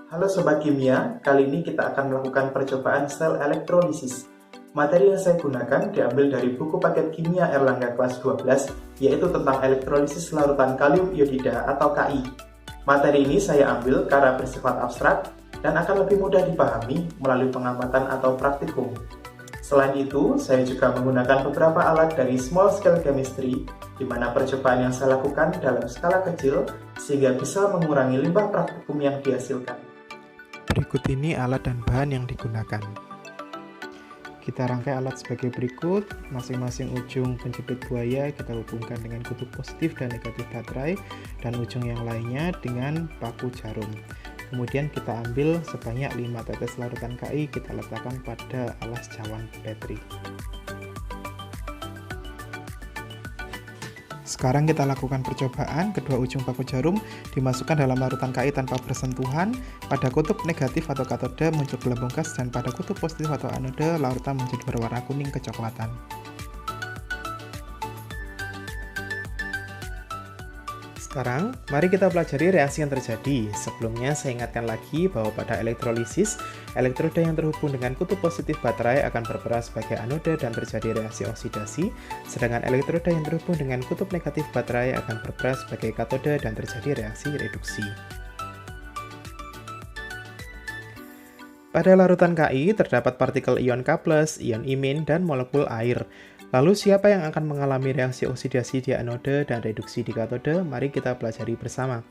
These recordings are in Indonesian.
Halo Sobat Kimia, kali ini kita akan melakukan percobaan sel elektrolisis. Materi yang saya gunakan diambil dari buku paket kimia Erlangga kelas 12, yaitu tentang elektrolisis larutan kalium iodida atau Ki. Materi ini saya ambil karena bersifat abstrak dan akan lebih mudah dipahami melalui pengamatan atau praktikum. Selain itu, saya juga menggunakan beberapa alat dari Small Scale Chemistry, di mana percobaan yang saya lakukan dalam skala kecil sehingga bisa mengurangi limbah praktikum yang dihasilkan. Berikut ini alat dan bahan yang digunakan. Kita rangkai alat sebagai berikut. Masing-masing ujung penjepit buaya kita hubungkan dengan kutub positif dan negatif baterai, dan ujung yang lainnya dengan paku jarum. Kemudian kita ambil sebanyak 5 tetes larutan Ki, kita letakkan pada alas cawan baterai. Sekarang kita lakukan percobaan. Kedua ujung paku jarum dimasukkan dalam larutan Ki tanpa bersentuhan. Pada kutub negatif atau katode muncul gelembung gas, dan pada kutub positif atau anode larutan menjadi berwarna kuning kecoklatan. Sekarang, mari kita pelajari reaksi yang terjadi. Sebelumnya, saya ingatkan lagi bahwa pada elektrolisis, elektroda yang terhubung dengan kutub positif baterai akan berperan sebagai anoda dan terjadi reaksi oksidasi, sedangkan elektroda yang terhubung dengan kutub negatif baterai akan berperan sebagai katoda dan terjadi reaksi reduksi. Pada larutan Ki terdapat partikel ion K+, ion imin, dan molekul air. Lalu siapa yang akan mengalami reaksi oksidasi di anode dan reduksi di katode? Mari kita pelajari bersama.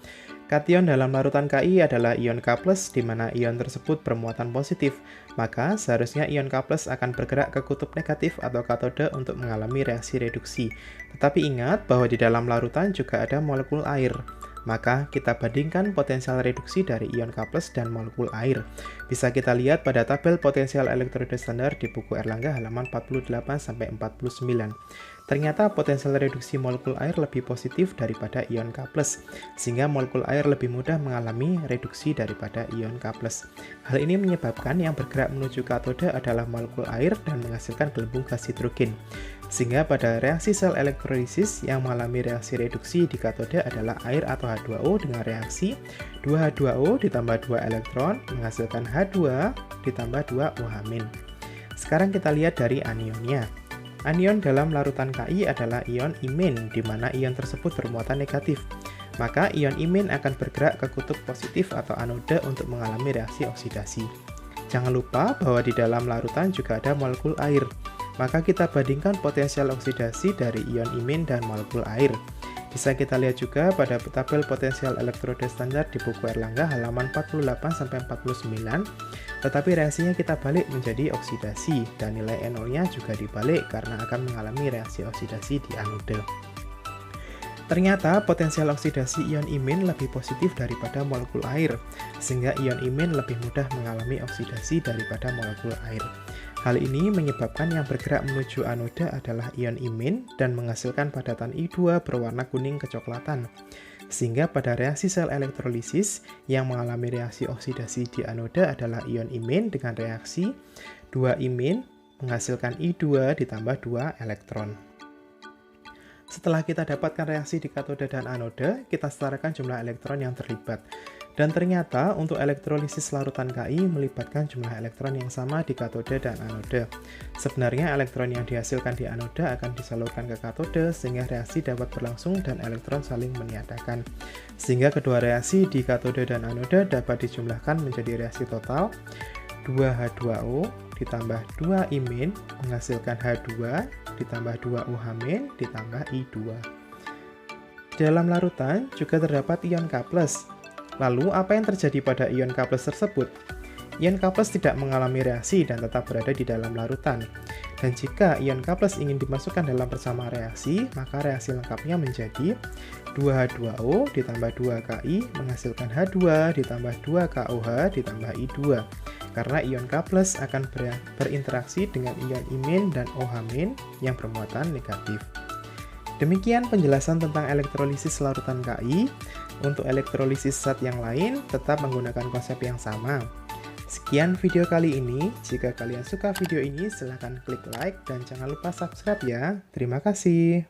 Kation dalam larutan Ki adalah ion K+, di mana ion tersebut bermuatan positif. Maka seharusnya ion K+ akan bergerak ke kutub negatif atau katode untuk mengalami reaksi reduksi. Tetapi ingat bahwa di dalam larutan juga ada molekul air. Maka kita bandingkan potensial reduksi dari ion K+ dan molekul air. Bisa kita lihat pada tabel potensial elektroda standar di buku Erlangga halaman 48-49. Ternyata potensial reduksi molekul air lebih positif daripada ion K+, sehingga molekul air lebih mudah mengalami reduksi daripada ion K+. Hal ini menyebabkan yang bergerak menuju katode adalah molekul air dan menghasilkan gelembung gas hidrogen. Sehingga pada reaksi sel elektrolisis yang mengalami reaksi reduksi di katode adalah air atau H2O dengan reaksi 2H2O ditambah 2 elektron menghasilkan H2 ditambah 2 OH-. Sekarang kita lihat dari anionnya. Anion dalam larutan Ki adalah ion imin, di mana ion tersebut bermuatan negatif. Maka ion imin akan bergerak ke kutub positif atau anoda untuk mengalami reaksi oksidasi. Jangan lupa bahwa di dalam larutan juga ada molekul air. Maka kita bandingkan potensial oksidasi dari ion imin dan molekul air. Bisa kita lihat juga pada tabel potensial elektroda standar di buku Erlangga halaman 48-49, tetapi reaksinya kita balik menjadi oksidasi, dan nilai NO-nya juga dibalik karena akan mengalami reaksi oksidasi di anode. Ternyata potensial oksidasi ion imin lebih positif daripada molekul air, sehingga ion imin lebih mudah mengalami oksidasi daripada molekul air. Hal ini menyebabkan yang bergerak menuju anoda adalah ion imin dan menghasilkan padatan I2 berwarna kuning kecoklatan. Sehingga pada reaksi sel elektrolisis yang mengalami reaksi oksidasi di anoda adalah ion imin dengan reaksi 2 imin menghasilkan I2 ditambah 2 elektron. Setelah kita dapatkan reaksi di katode dan anode, kita setarakan jumlah elektron yang terlibat. Dan ternyata untuk elektrolisis larutan Ki melibatkan jumlah elektron yang sama di katode dan anode. Sebenarnya elektron yang dihasilkan di anode akan disalurkan ke katode sehingga reaksi dapat berlangsung dan elektron saling meniadakan. Sehingga kedua reaksi di katode dan anode dapat dijumlahkan menjadi reaksi total 2H2O ditambah 2 imin menghasilkan H2 ditambah 2 OH- ditambah I2. Di dalam larutan juga terdapat ion K+. Lalu, apa yang terjadi pada ion K+ tersebut? Ion K+ tidak mengalami reaksi dan tetap berada di dalam larutan. Dan jika ion K+ ingin dimasukkan dalam persamaan reaksi, maka reaksi lengkapnya menjadi 2H2O ditambah 2Ki menghasilkan H2 ditambah 2KOH ditambah I2. Karena ion K+ akan berinteraksi dengan ion imin dan OH- yang bermuatan negatif. Demikian penjelasan tentang elektrolisis larutan Ki. Untuk elektrolisis zat yang lain, tetap menggunakan konsep yang sama. Sekian video kali ini. Jika kalian suka video ini, silahkan klik like dan jangan lupa subscribe ya. Terima kasih.